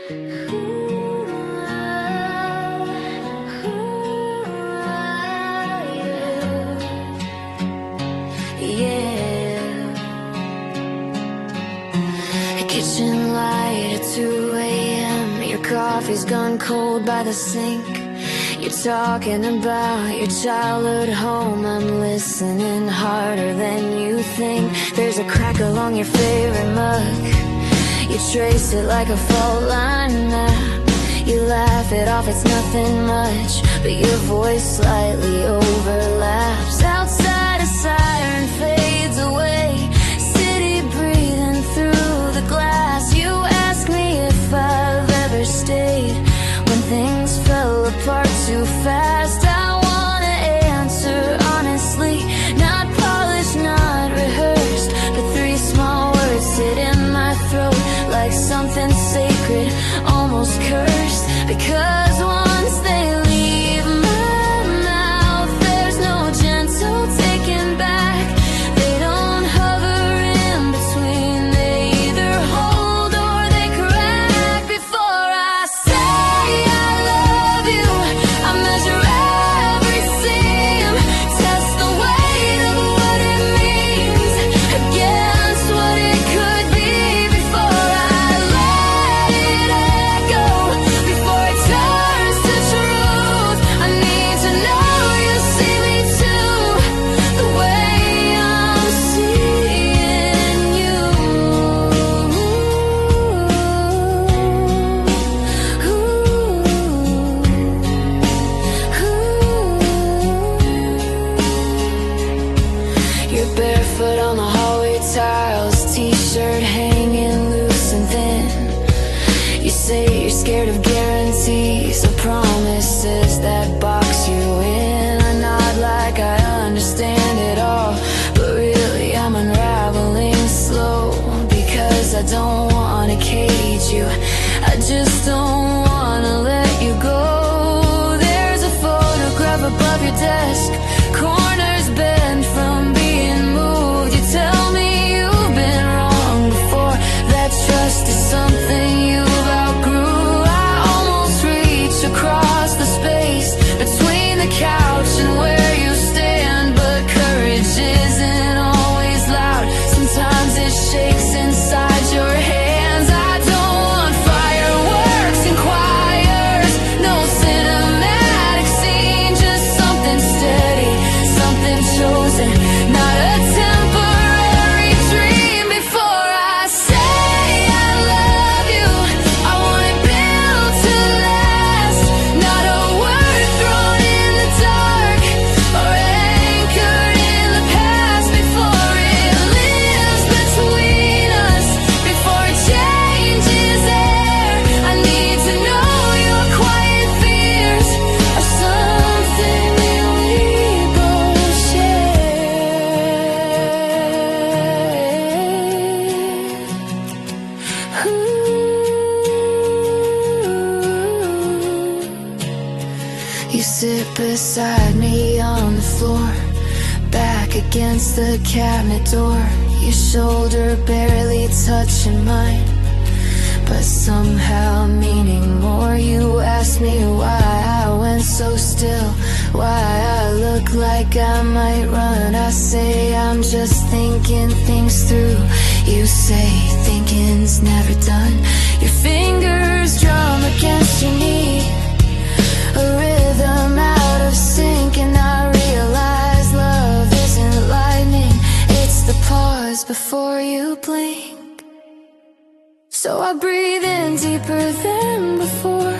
Kitchen light at 2 a.m. Your coffee's gone cold by the sink. You're talking about your childhood home. I'm listening harder than you think. There's a crack along your favorite mug. You trace it like a fault line map. You laugh it off, it's nothing much, but your voice slightly overlaps. Outside a siren fades away, city breathing through the glass. You ask me if I've ever stayed when things fell apart too fast. I wanna answer honestly, not polished, not rehearsed, but 3 small words sit in my throat like something sacred, almost cursed. Because once they leave my mouth, there's no gentle taking back. They don't hover in between, they either hold or they crack. Before I say I love you, I measure every seam, test the weight of what it means against what it could be. Before I let it echo, before it turns to truth, I need to know you see me too, the way I'm seeing you. You're barefoot on the hallway tiles, t-shirt hanging loose and thin. You say you're scared of guarantees or promises that box you in. I nod like I understand it all, but really I'm unraveling slow. Because I don't wanna cage you, I just don't wanna let you go. There's a photograph above your desk, corners bent from being moved. You tell me you've been wrong before, that trust is something you've outgrew. I almost reach across the space between the couch and where you stand, but courage isn't always loud. Sometimes it shakes inside your hands. I don't want fireworks and choirs, no cinematic scene, just something steady, something chosen, not a temporary dream. Before I say I love you, I want it built to last, not a word thrown in the dark or anchored in the past. Before it lives between us, before it changes air, I need to know your quiet fears are something that we both share. You sit beside me on the floor, back against the cabinet door, your shoulder barely touching mine, but somehow meaning more. You ask me why I went so still, why I look like I might run. I say I'm just thinking things through. You say thinking's never done. Your fingers drum against your knee, a rhythm out of sync, and I realize love isn't lightning, it's the pause before you blink. So I breathe in deeper than before,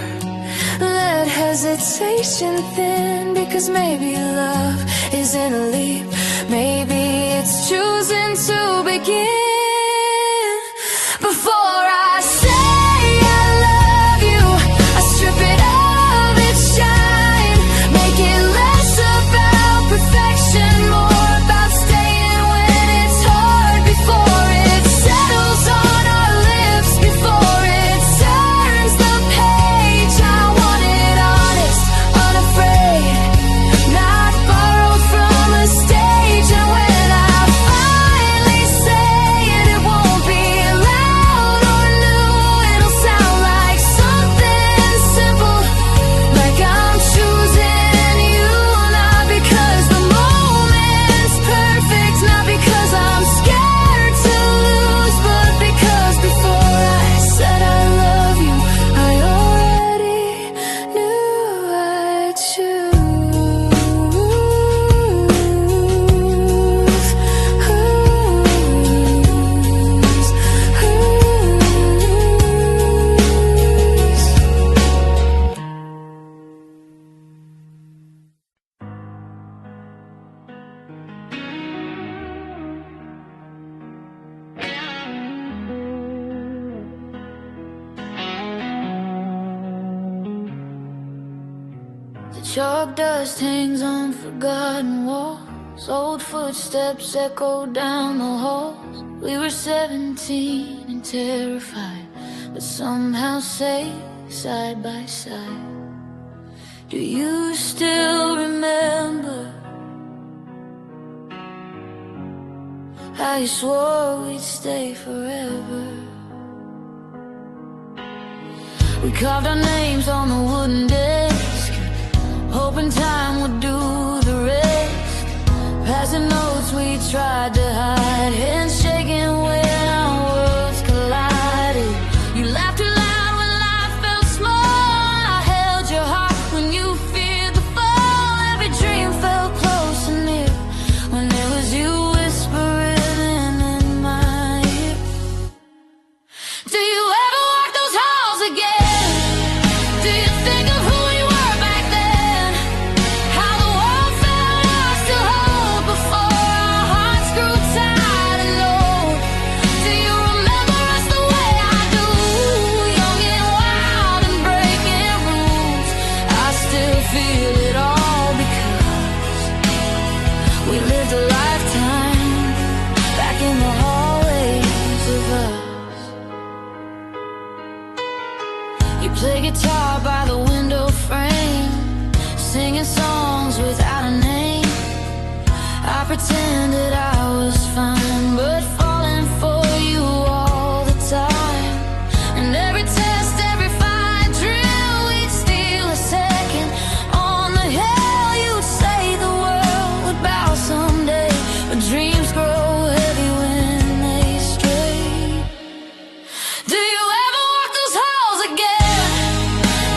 let hesitation thin, because maybe love isn't a leap, maybe it's choosing to begin. Before I say I love you, I strip it of its shine, make it less about perfection, more about staying when it's hard. Before it settles on our lips, before it turns the page, I want it honest, unafraid, not borrowed from a stage. And when I finally say it, it won't be loud Chalk dust hangs on forgotten walls. Old footsteps echo down the halls. We were 17 and terrified, but somehow safe side by side. Do you still remember how you swore we'd stay forever? We carved our names on the wooden desk, hoping time would do the rest. Passing notes we tried to hide, hands shaking when our worlds collided. You laughed too loud when life felt small. I held your heart when you feared the fall. Every dream felt close and near when it was you whispering in my ear. Do you ever walk those halls again? Do you think of who we were back then? How the world felt ours to hold before our hearts grew tired and old? Do you remember us the way I do? Young and wild and breaking rules. I still feel it all because we lived a lifetime back in the hallways of us. You play guitar by the window frame, singing songs without a name. I pretended I was fine, but falling for you all the time. And every test, every fight drill, we'd steal a second on the hill. You'd say the world would bow someday, but dreams grow heavy when they stray. Do you ever walk those halls again?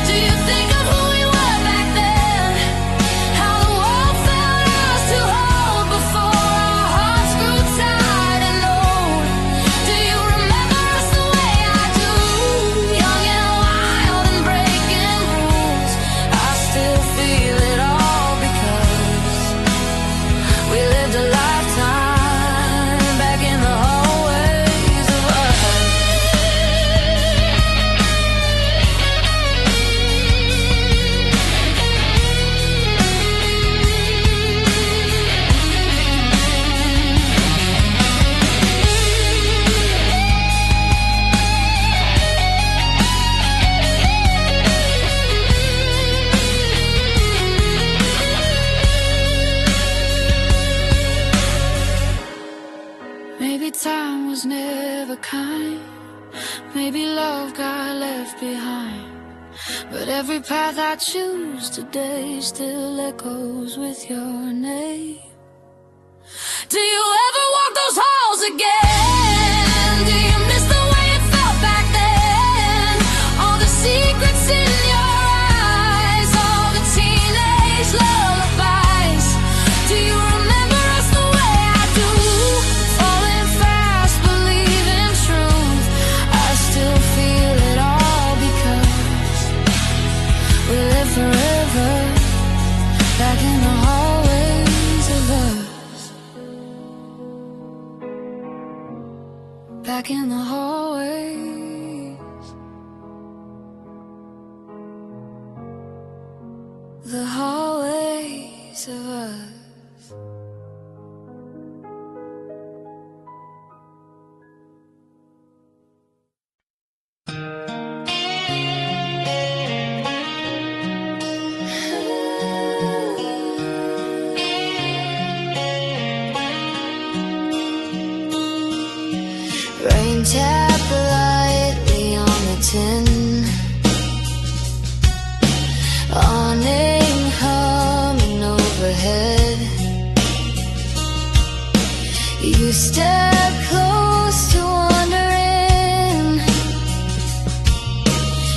Do you think of who we were back then? How the world felt ours to hold before our hearts grew tired and old? Do you remember us the way I do? Young and wild and breaking rules. I still feel it all because we lived a lifetime back in the hallways of us. Maybe time was never kind, maybe love got left behind, but every path I choose today still echoes with your name. Do you ever walk those halls again? Do you miss the way it felt back then? All the secrets in your eyes, all the teenage lullabies. Do you remember us the way I do? Falling fast, believing truth. I still feel it all because we live forever back in the hallways of us. Back in the hallways, the hallways of us. Rain tap lightly on the tin, awning humming overhead. You step close to wondering,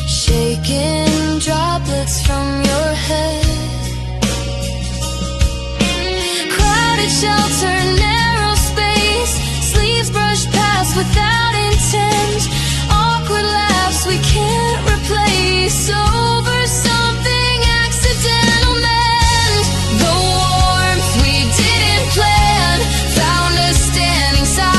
shaking droplets from your head. Crowded shelter, narrow space, sleeves brushed past without intent. Awkward laughs we can't replace over something accidental meant. The warmth we didn't plan found us standing side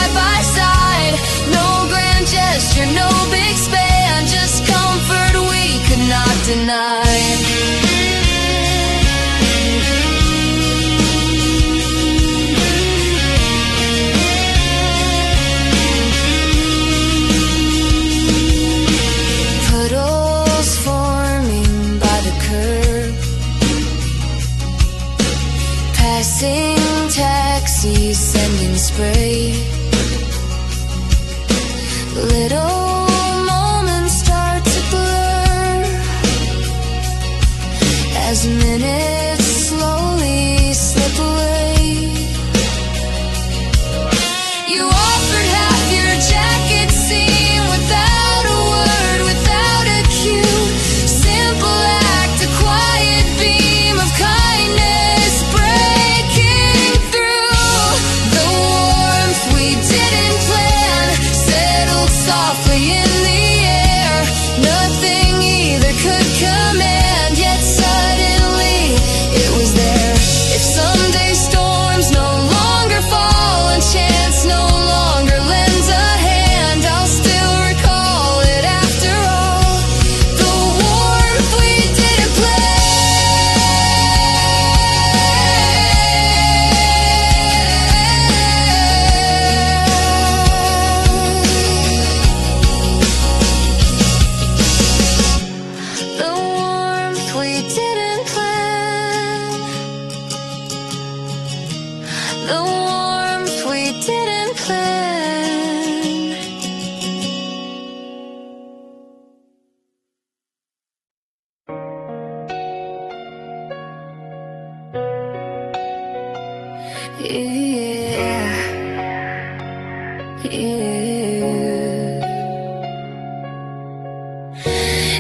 Yeah, yeah.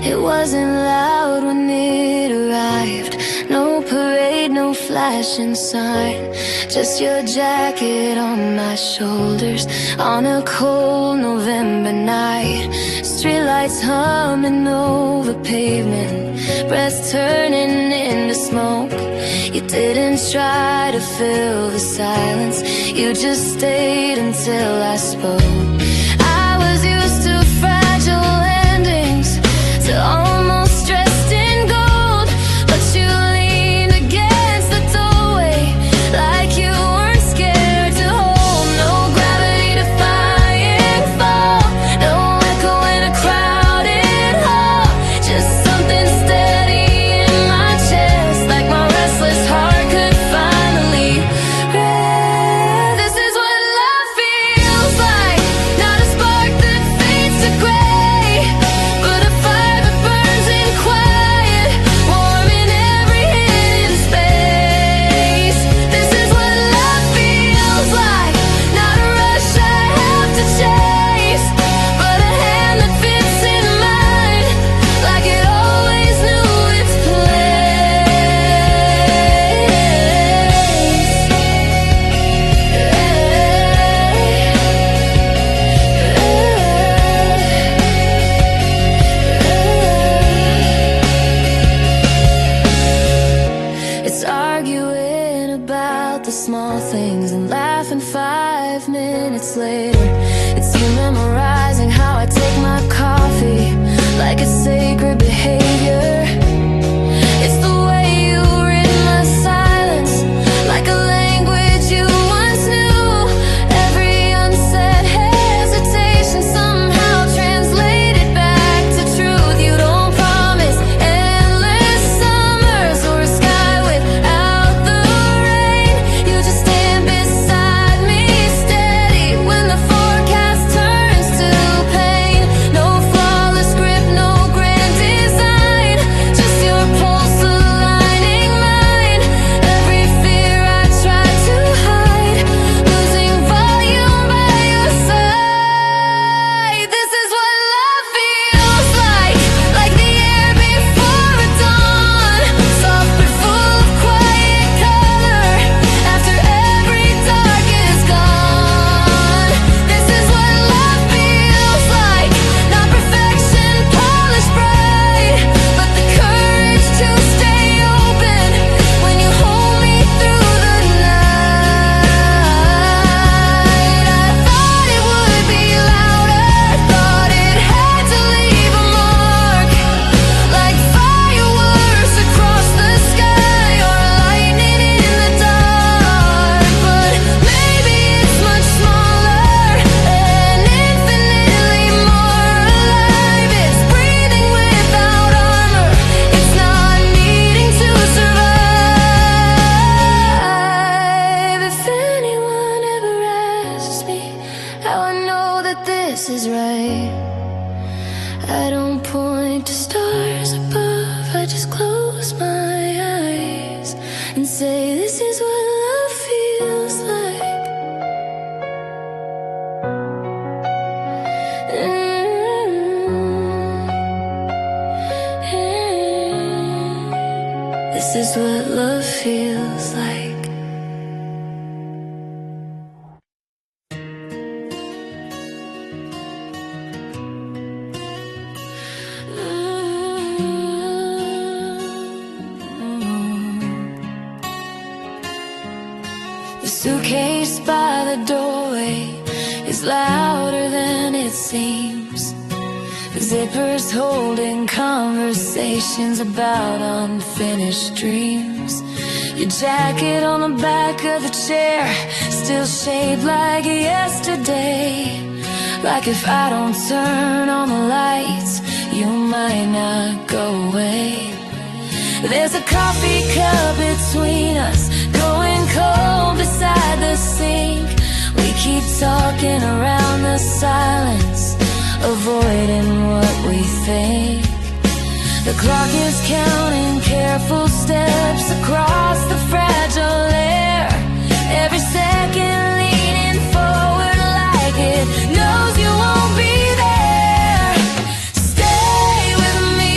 It wasn't loud when it arrived. No parade, no flashing sign. Just your jacket on my shoulders on a cold November night. Streetlights humming over pavement, breath turning into smoke. You didn't try to fill the silence, you just stayed until I spoke. I was used to fragile endings, to almost dressed in gold, but you leaned against the doorway like you weren't scared to hold. No gravity defying fall, no echo in a crowded hall, just something steady in my chest, like my restless heart could finally rest. This is what love feels like, not a spark that fades to gray, but a fire that burns in quiet, warm in every hidden space. This is what love feels like, not a rush I have to chase, but a hand that fits in mine, like it always knew its It's arguing about the small things and laughing 5 minutes later. It's you memorizing how I take my coffee like it's sacred behavior. It's the way you read my silence, like a language you once knew. Every unsaid hesitation somehow translated back to truth. You don't promise endless summers or a sky without the rain. You just stand beside me steady when the forecast turns to pain. No flawless grip, no grand design, just your pulse aligning mine. Every fear I try to hide, losing volume by your side. This is what love feels like the air before a dawn, soft but full of quiet color after every dark is gone. This is what love feels like, not perfection polished bright, but the courage to stay open when you hold me through the night. I thought it would be louder, thought it had to leave a mark, like fireworks across the sky or lightning in the dark. But maybe it's much smaller and infinitely more alive. It's breathing without armor, it's not needing to survive. If anyone ever asks me how I know that this is right, I don't point to stars above, I just close my eyes and say, this is what love feels like. This is what love feels like. The suitcase by the doorway is louder than it seems. The zippers holding conversations about unfinished dreams. Your jacket on the back of the chair, still shaped like yesterday. Like if I don't turn on the lights, you might not go away. There's a coffee cup between us, going cold beside the sink. We keep talking around the silence, avoiding what we think. The clock is counting careful steps across the fragile air. every second leaning forward like it knows you won't be there. Stay with me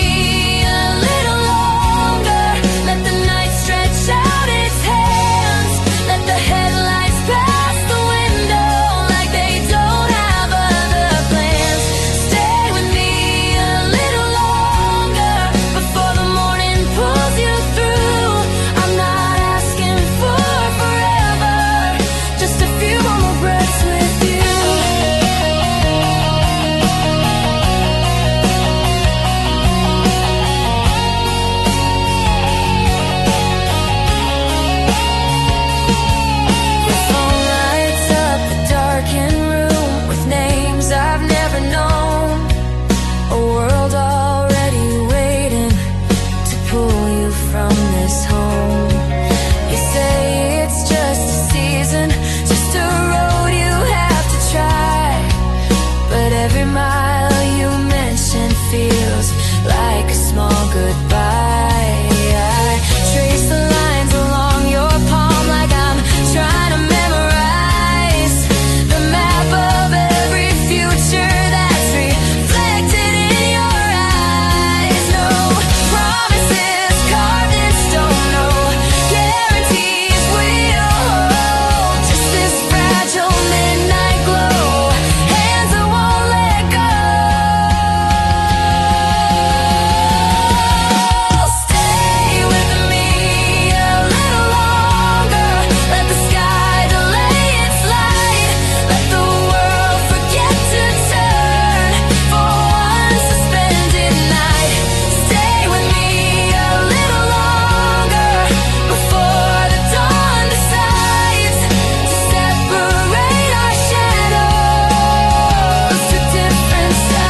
a little longer. Let the night stretch out its hands. Let the headlights pass the window like they don't have other plans. Stay with me a little longer before the morning pulls you through. I'm not asking for forever, just a few more breaths with you. The phone lights up the darkened room with names I've never known. A world already waiting to pull you from this home. You say it's just a season, just a road you have to try. But every mile you mention feels like a small goodbye. I trace the lines along your palm like I'm trying to memorize the map of every future that's reflected in your eyes. No promises carved in stone, no guarantees we'll hold. Just this fragile midnight glow, hands that won't let go. Stay with me a little longer. Let the sky delay its light. Let the world forget to turn for one suspended night. Stay with me a little longer before the dawn decides to separate our shadows to different sides.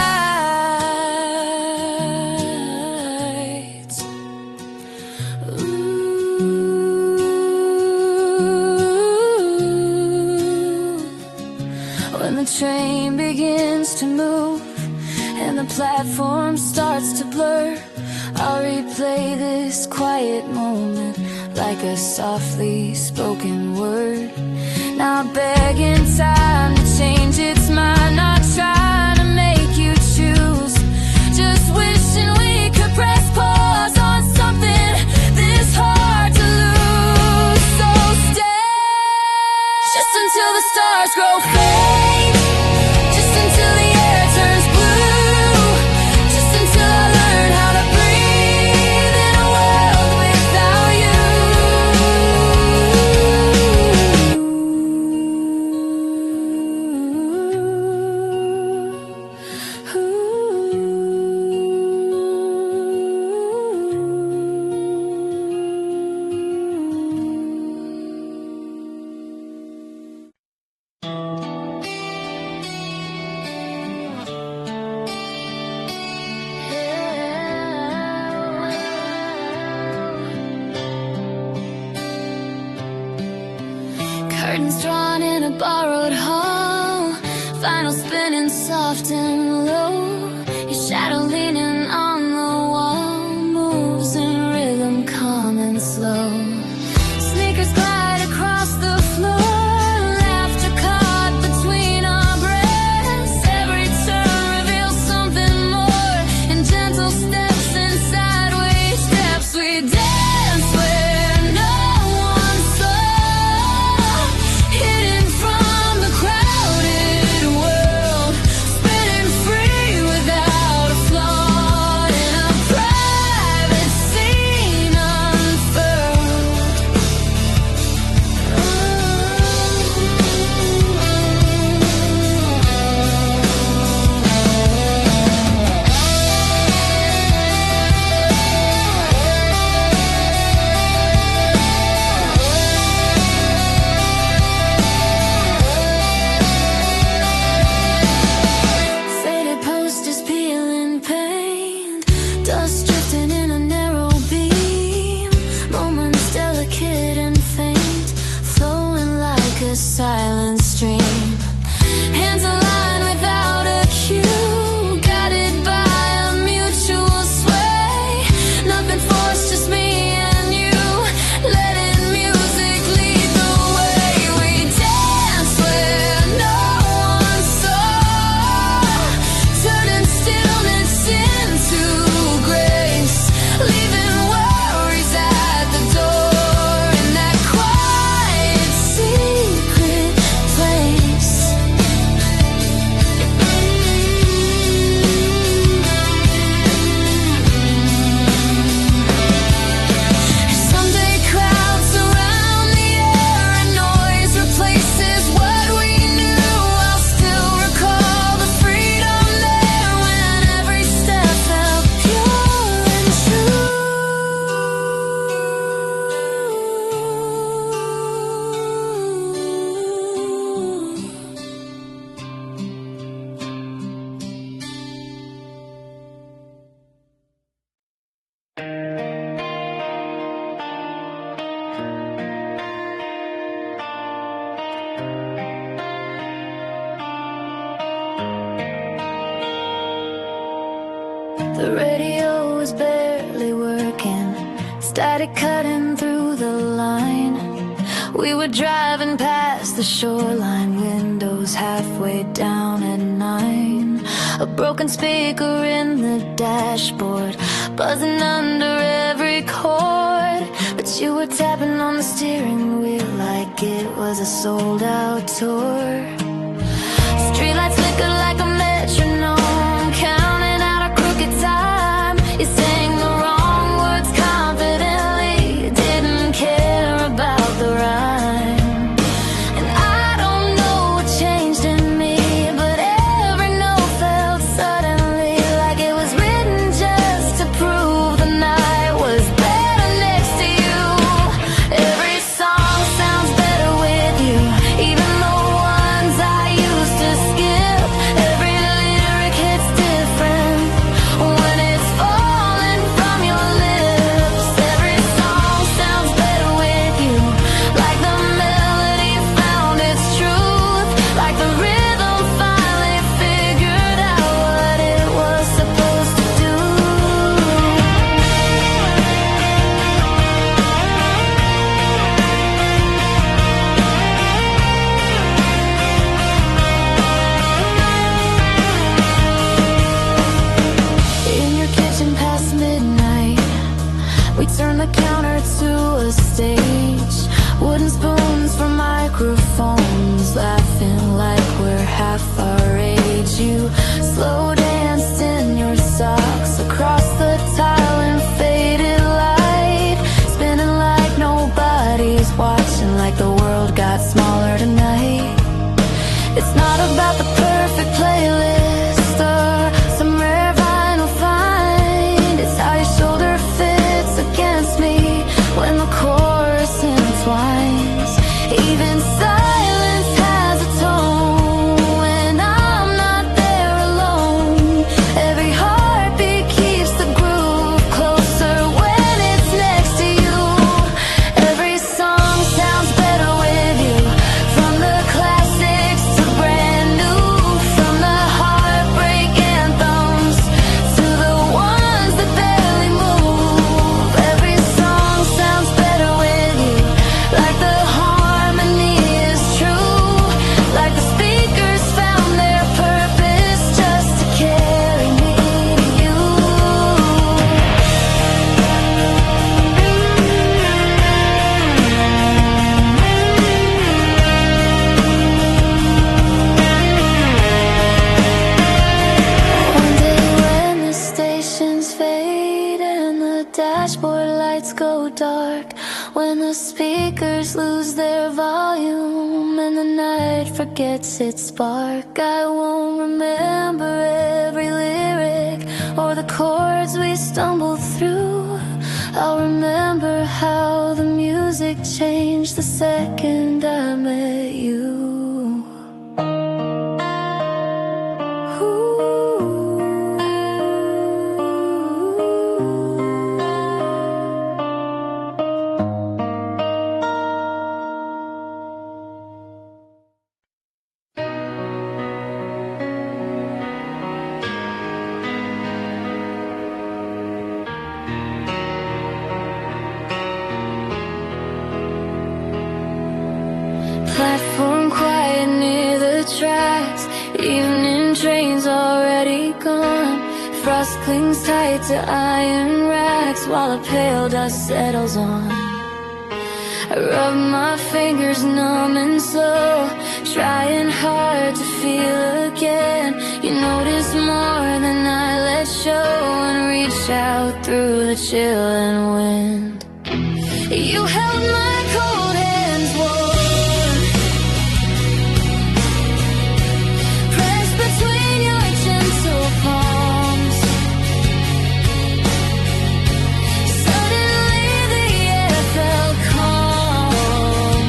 When the train begins to move and the platform starts to blur, I'll replay this quiet moment like a softly spoken word. Not begging time to change its mind, not trying to make you choose, just wishing we could press pause on something this hard to lose. So stay just until the stars grow faint, just until the air turns blue, just until I learn how to breathe in a world without you. Curtains drawn in a borrowed hall, final spinning soft and low. Your shadow leaning on the wall moves in rhythm, calm and slow. Sneakers glide across the floor, laughter caught between our breaths. Every turn reveals something more, in gentle steps and sideways steps. We dance where no one saw, hidden from the crowded world, spinning free without a flaw. The radio was barely working, static cutting through the line. We were driving past the shoreline, windows halfway down at 9. A broken speaker in the dashboard, buzzing under every chord. But you were tapping on the steering wheel like it was a sold-out tour. Streetlights flickered like a metronome, counting out our crooked time. You sang the wrong words confidently, didn't care about the rhyme. And I don't know what changed in me, but every note felt suddenly like it was written just to prove the night was better next to you. Every song sounds better with you, even the ones I used to skip. Every lyric hits different when it's falling from your lips. Every song sounds better with you, like the melody found its truth, like the rhythm finally figured out what it was supposed to do. In your kitchen past midnight, we turned the counter to a stage. Wooden spoons for microphones, laughing like we're half our age. You slow danced in your socks across the tile in faded light, spinning like nobody's watching, like the world got smaller tonight. It's not about the perfect playlist or some rare vinyl find. It's how your shoulder fits against me when the chorus intertwines. Even silence has a tone when I'm not there alone. Every heartbeat keeps the groove closer when it's next to you. Every song sounds better with you, from the classics to brand new, from the heartbreak anthems to the ones that barely move. Every song sounds better with you, like the harmony is true, like the speakers found their purpose just to carry me to you. One day when the stations fade and the dashboard lights go dark, when the speakers lose their volume and the night forgets its spark, I won't remember every lyric or the chords we stumbled through. I'll remember how the music changed the second I met you. Platform quiet near the tracks, evening trains already gone. Frost clings tight to iron racks while a pale dust settles on. I rub my fingers numb and slow, trying hard to feel again. You notice more than I let show and reach out through the chilling wind. You held my cold hands warm, pressed between your gentle palms. Suddenly the air felt calm,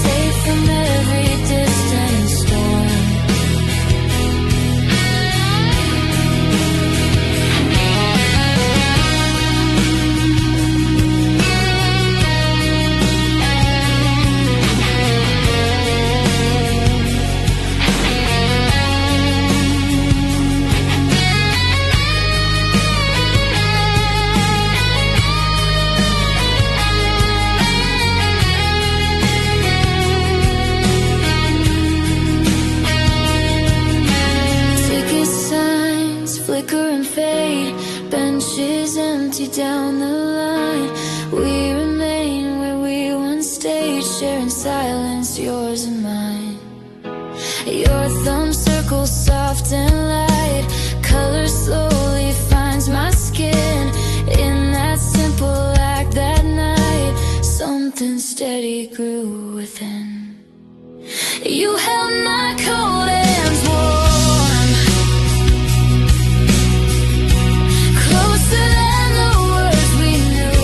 safe from every distant storm. empty down the line. We remain where we once stayed, sharing silence, yours and mine. Your thumb circles soft and light, color slowly finds my skin. In that simple act that night, something steady grew within. You held my cold hands warm, closer than the words we knew.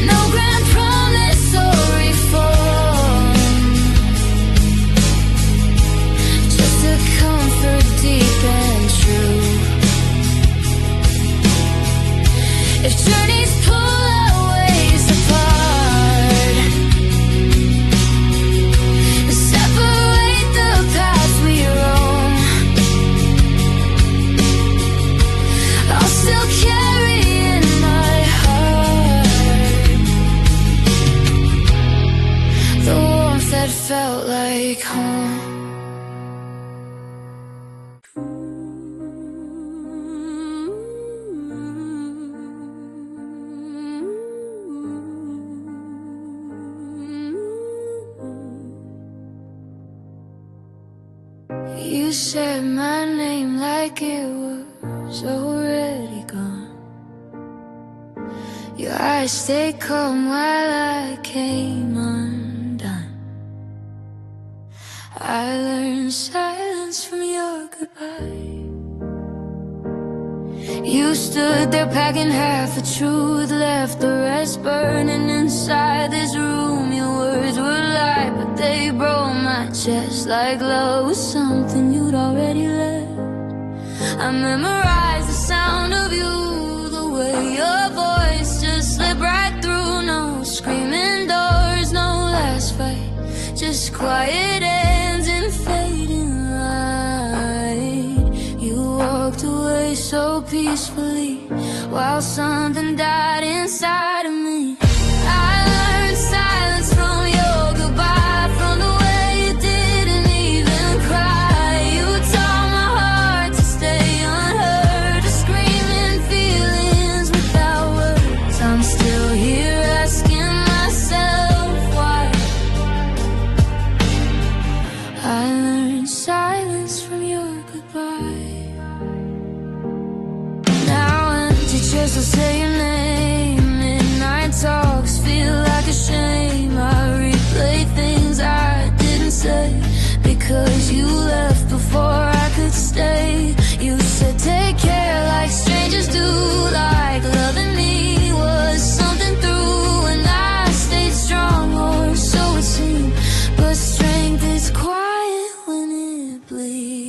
No grand promise or reform, just a comfort deep and true. If journeys pull our ways apart, separate the paths we roam, I'll still carry in my heart the warmth that felt like home. You said my name like it was already gone. Your eyes stayed calm while I came undone. I learned silence from your goodbye. You stood there packing half the truth, left the rest burning inside this room. Your words were light, but they broke my chest like love was something you'd already left. I memorized the sound of you, the way your voice just slipped right through. No screaming doors, no last fight, just quiet ends and fading light. You walked away so peacefully while something died inside of me. I learned silence from your goodbye, from the way you didn't even cry. You taught my heart to stay unheard, to screaming feelings without words. I'm still here asking myself why. I learned silence from your goodbye. Just to say your name, midnight talks feel like a shame. I replay things I didn't say, because you left before I could stay. You said take care like strangers do, like loving me was something through, and I stayed strong, or so it seemed. But strength is quiet when it bleeds.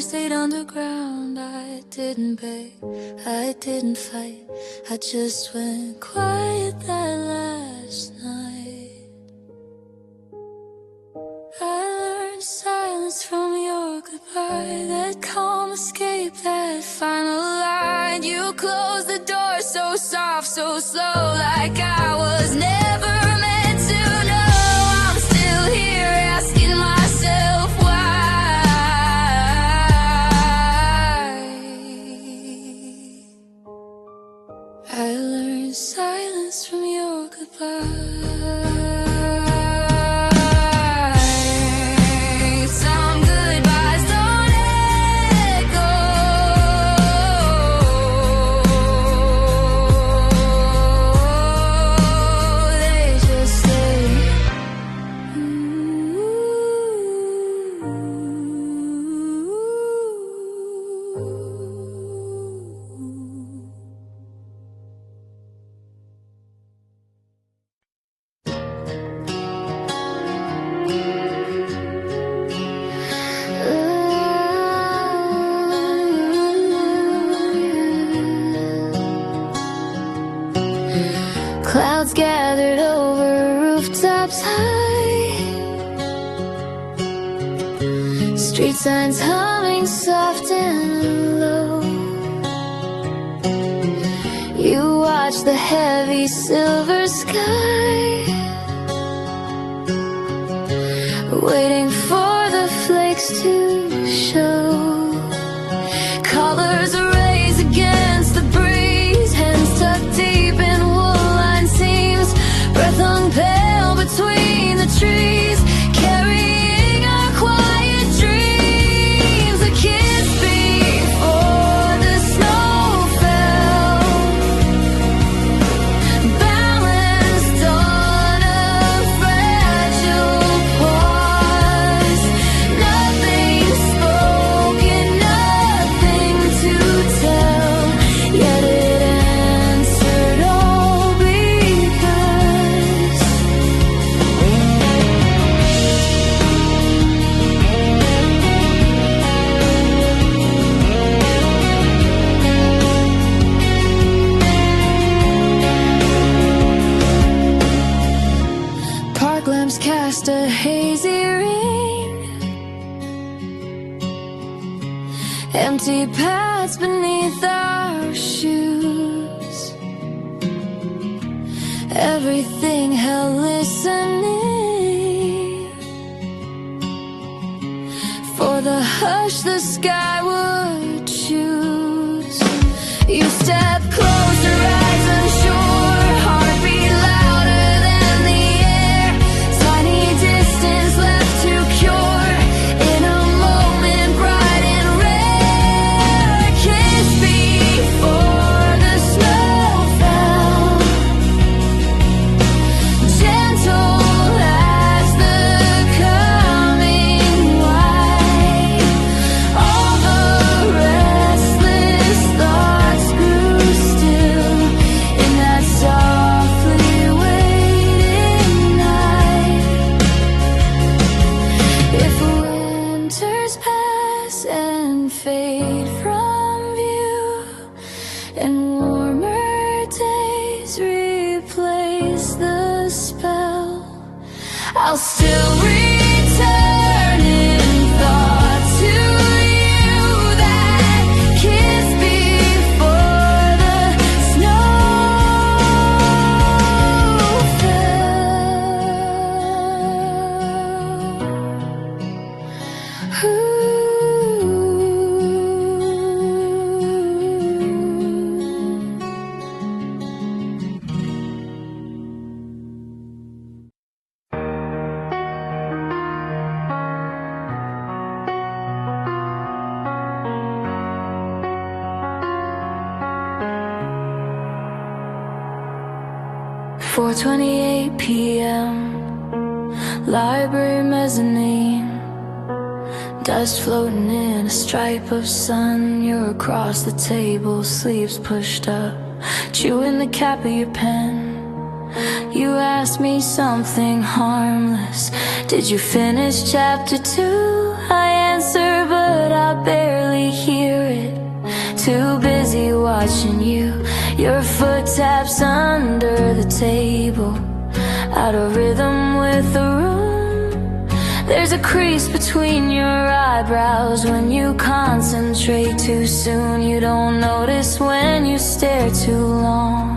Stayed underground. I didn't beg, I didn't fight, I just went quiet that last night. I learned silence from your goodbye, that calm escape, that final line. You closed the door so soft, so slow, like I was never meant to know. I'm still here asking myself why. I learned silence from your goodbye. Some goodbyes don't echo, they Street signs humming soft and low. You watch the heavy silver sky, waiting for the flakes to show. Colors raise against the breeze, hands tucked deep in wool-lined seams, breath hung pale between the trees, carrying our quiet dreams. A kiss before the snow fell, balanced on a fragile pause. Nothing spoken, nothing to tell, yet it answered all because park lamps cast a hazy ring, empty paths beneath our shoes, everything held listening for the hush the sky would choose. You step closer, eyes unsure, heartbeat louder than the air, tiny distance left to cure, in a moment bright and rare. A kiss before the snow fell, gentle as the coming white. All the restless thoughts grew still in that softly waiting night. If winters pass and fade from view, and warmer days replace the spell, I'll still return in thought to you. That kiss before the snow fell. Ooh. 4:28 p.m. Library mezzanine, dust floating in a stripe of sun. You're across the table, sleeves pushed up, chewing the cap of your pen. You asked me something harmless. Did you finish chapter 2? I answer, but I barely hear it. Too busy watching you, your foot taps under the table, out of rhythm with the room. There's a crease between your eyebrows when you concentrate too soon. You don't notice when you stare too long,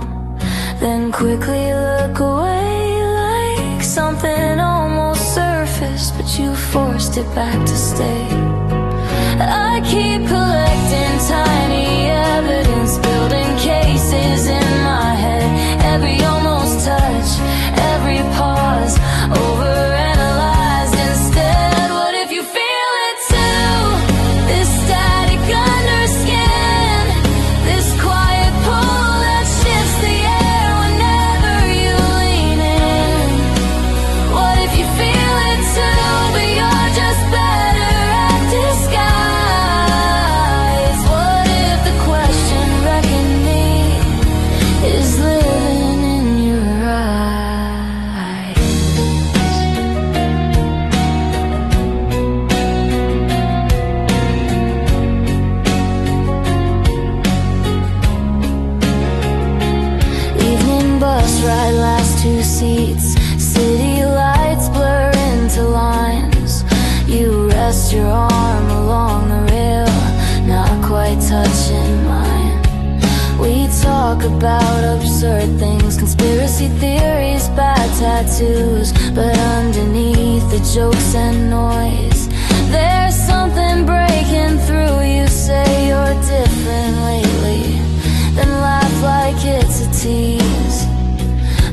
then quickly look away like something almost surfaced, but you forced it back to stay. I keep collecting tiny evidence, building cases in my head. Every almost touch, every pause, overanalyzed instead. What if you feel it too? This static under skin, this quiet pull that shifts the air whenever you lean in. What if you feel it too, but you're just better at disguise? What if just your arm along the rail, not quite touching mine. We talk about absurd things, conspiracy theories, bad tattoos, but underneath the jokes and noise, there's something breaking through. You say you're different lately, then laugh like it's a tease.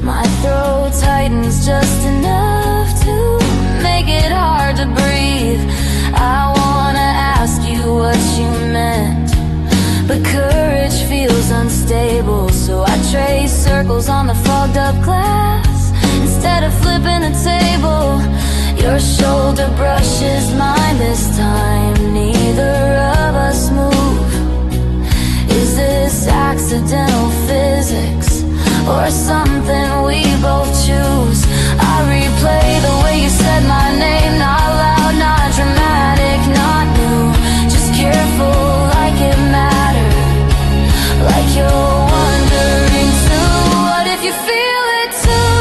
My throat tightens just enough to make it hard to breathe. I wanna ask you what you meant, but courage feels unstable, so I trace circles on the fogged up glass instead of flipping the table. Your shoulder brushes mine this time, neither of us move. Is this accidental physics, or something we both choose? I replay the way you said my name, not loud, not dramatic, not new, just careful like it mattered, like you're wondering too. What if you feel it too?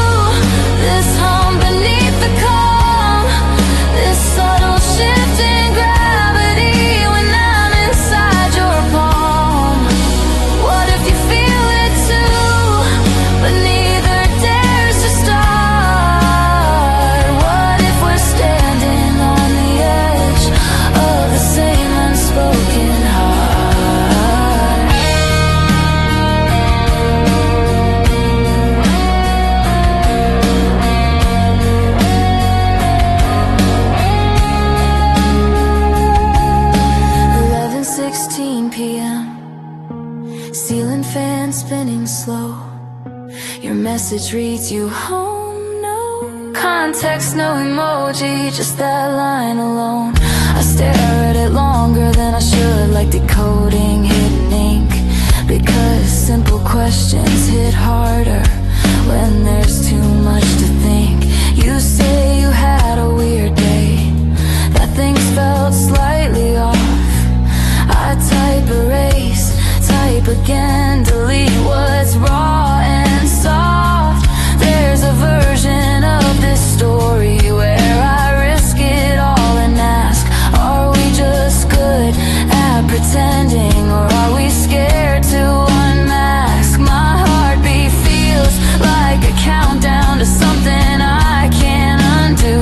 This hum beneath the calm, this subtle shift in gravity when I'm inside your palm. What if you feel it too, but neither dares to start? What if we're standing on the edge of the same unspoken heart? 11:16 p.m. Ceiling fan spinning slow. Your message reads you home, no context, no emoji, just that line alone. I stare at it longer than I should, like decoding hidden ink, because simple questions hit harder when there's too much to think. You say you had a weird day, that things felt slightly off. I type erase, type again, delete what's raw and soft. There's a version of this story where I risk it all and ask, are we just good at pretending, or are we scared to unmask? My heartbeat feels like a countdown to something I can't undo.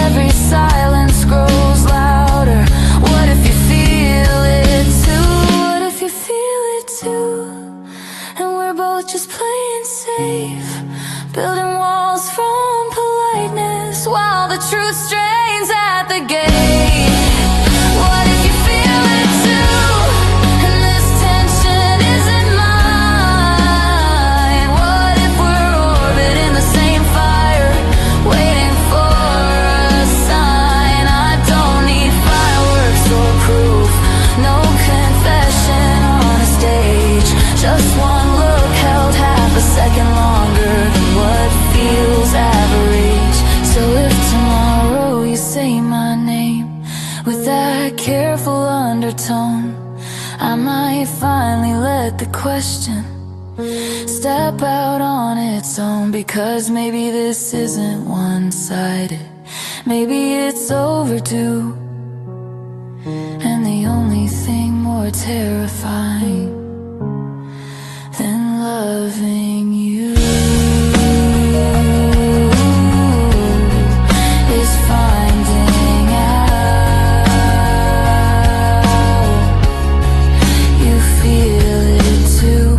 Every silence grows louder. What if you feel it too? What if you feel it too? And we're both just playing safe, building walls from politeness while the truth strains at the gate. What if you feel it too, and this tension isn't mine? What if we're orbiting the same fire, waiting for a sign? I don't need fireworks or proof, no confession on a stage, just one look held half a second longer than what feels average. So if tomorrow you say my name with that careful undertone, I might finally let the question step out on its own, because maybe this isn't one-sided, maybe it's overdue, and the only thing more terrifying than loving you is finding out you feel it too.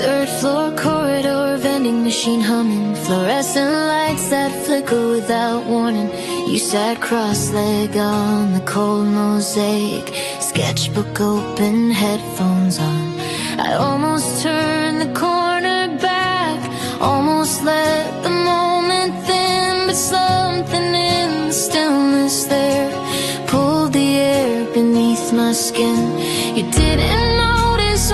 Third floor corridor, vending machine humming, fluorescent lights that flicker without warning. You sat cross-legged on the cold mosaic, sketchbook open, headphones on. I almost turned the corner back, almost let the moment thin, but something in the stillness there pulled the air beneath my skin. You didn't notice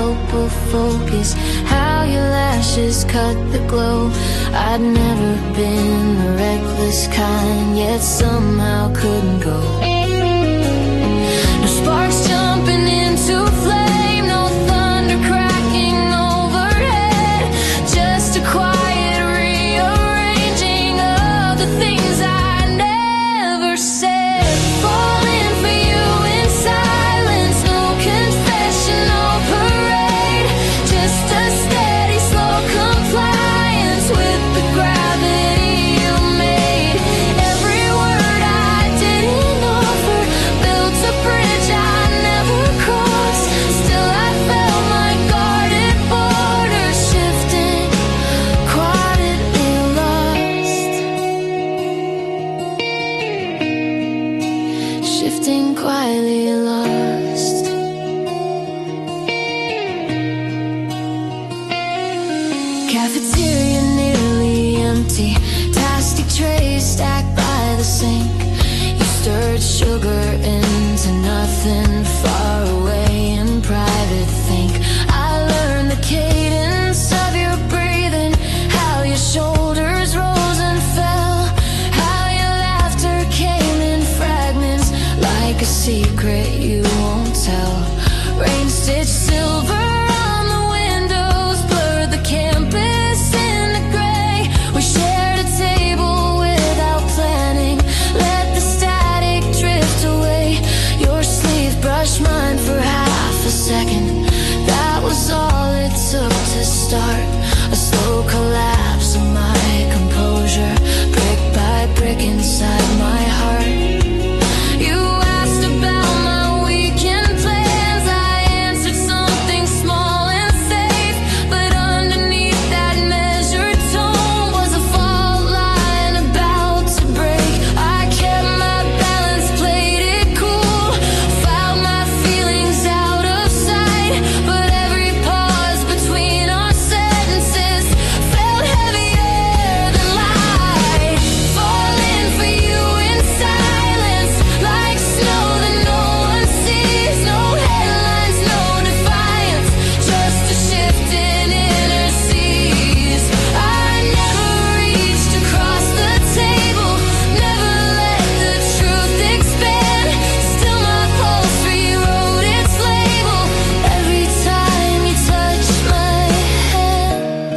help but focus. How your lashes cut the glow. I'd never been the reckless kind, yet somehow couldn't go. No sparks jumping into flame, no thunder cracking overhead, just a quiet rearranging of the things I never said. Falling for you in silence, no confession, no parade, just a steady, slow compliance with the gravity you made. Every word I didn't offer built a bridge I never crossed. Still I felt my guarded borders shifting, quietly lost. Shifting, quietly lost. Cafeteria nearly empty, plastic trays stacked by the sink. You stirred sugar into nothing, far away in private think. I learned the cadence of your breathing, how your shoulders rose and fell, how your laughter came in fragments, like a secret you won't tell. Rain-stitched silver on the windows blurred the campus into gray. We shared a table without planning, let the static drift away. Your sleeve brushed mine for half a second, that was all it took to start a slow collapse of my composure, brick by brick inside my heart. You asked about my weekend plans, I answered something small and safe, but underneath that measured tone was a fault line about to break. I kept my balance, played it cool, filed my feelings out of sight, but every pause between our sentences felt heavier than light. Falling for you in silence, like snow that no one sees. No headlines, no defiance, just a shift in inner seas. I never reached across the table, never let the truth expand. Still my pulse rewrote its label every time you touched my hand.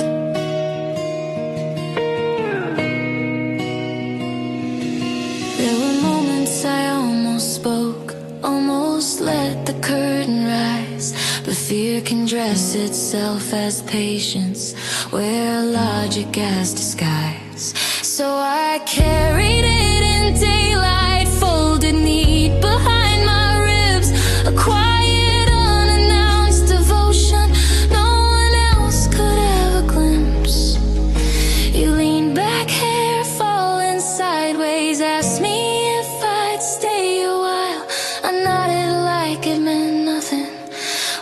There were moments I almost spoke, almost let the curtain rise, but fear can dress itself as patience, wear logic as disguise. So I carried it in daylight, folded neat behind my ribs, a quiet unannounced devotion no one else could ever glimpse. You leaned back, hair falling sideways, asked me if I'd stay a while. I nodded like it meant nothing,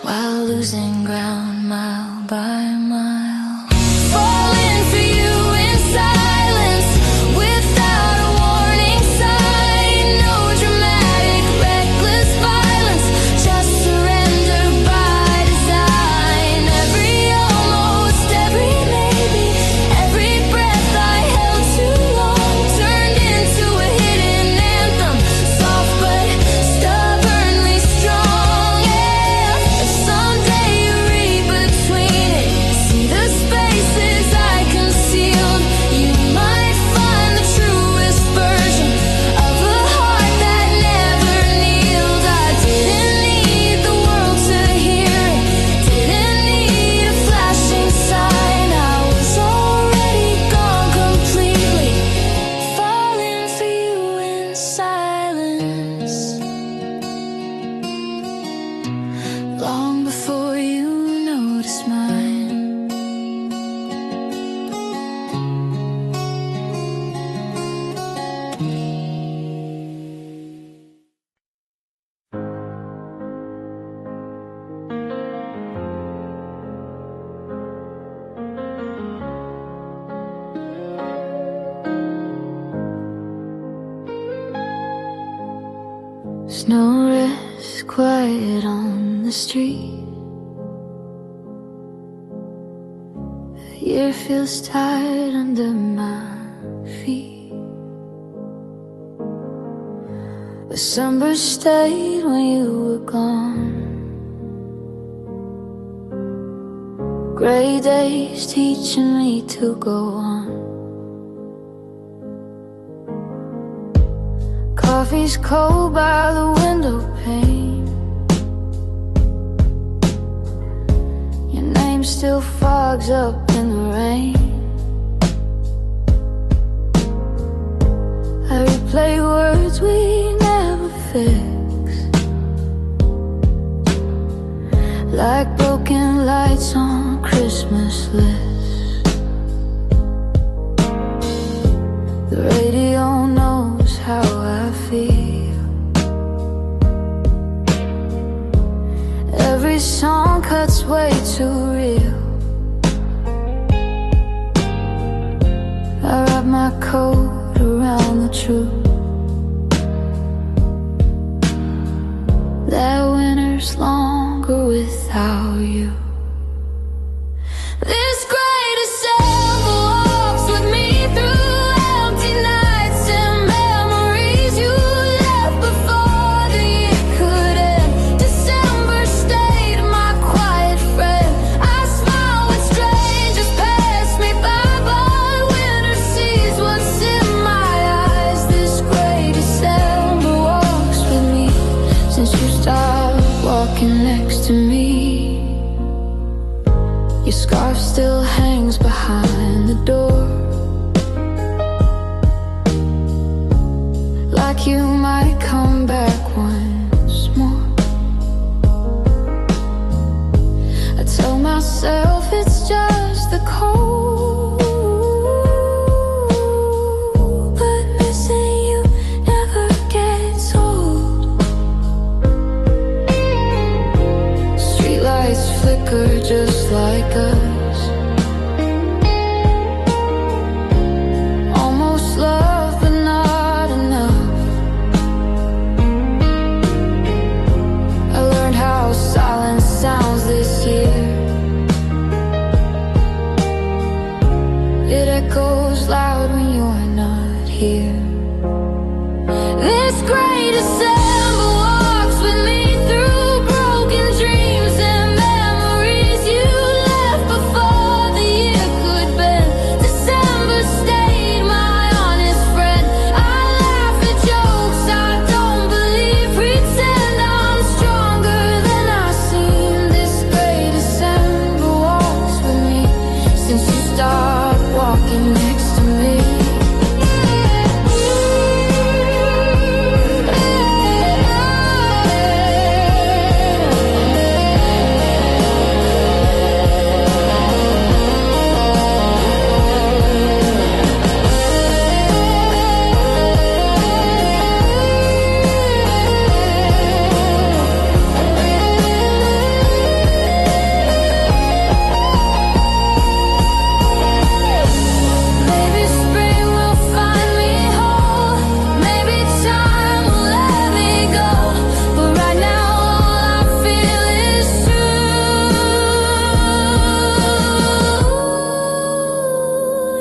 while losing ground mile by mile. Falling for you in silence, without a warning sign. No dramatic, reckless violence, just surrender by design. Every almost, every maybe, every breath I held too long turned into a hidden anthem, soft but stubbornly strong. Yeah, if someday you read between it, see the spaces I concealed, you might find the truest version of a heart that never kneeled. I didn't need the world to hear it, didn't need a flashing sign. I was already gone completely, falling for you in silence, long before you noticed mine. There's no rest, quiet on the street. year feels tight under my feet. December stayed when you were gone. Gray days teaching me to go on. Coffee's cold by the window pane. Your name still fogs up in the rain. I replay words we never fixed, like broken lights on Christmas lists. The radio knows how I feel. Every song cuts way too real. I wrap my coat around the truth that winter's longer without you. This great December walks with me through empty nights and memories you left before the year could end. December stayed my quiet friend. I smile when strangers pass me by, but winter sees what's in my eyes. This great December walks with me since you stopped walking next to me. Your scarf still hangs behind the door, like you might come back once more. I tell myself it's just the cold, but missing you never gets old. Streetlights flicker just like us. Almost love, but not enough. I learned how silence sounds this year. It echoes loud when you're not here. This great December walks with me through broken dreams and memories you left before the year could bend. December stayed my honest friend. I laugh at jokes I don't believe, pretend I'm stronger than I seem. This great December walks with me since you stopped walking next to me. Maybe spring will find me whole. Maybe time will let me go. But right now all I feel is true.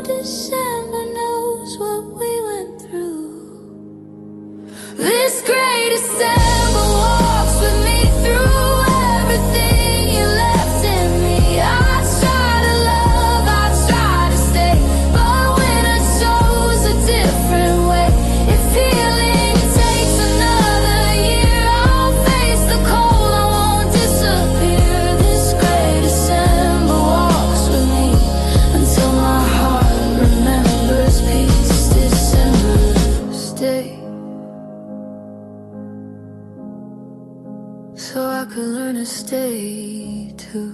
December knows what we went through. This great December walks with me through everything you left in me. I try to love, I try to stay, but winter shows a different way. If healing takes another year, I'll face the cold, I won't disappear. This great December walks with me until my heart remembers peace. December stay, so I could learn to stay too.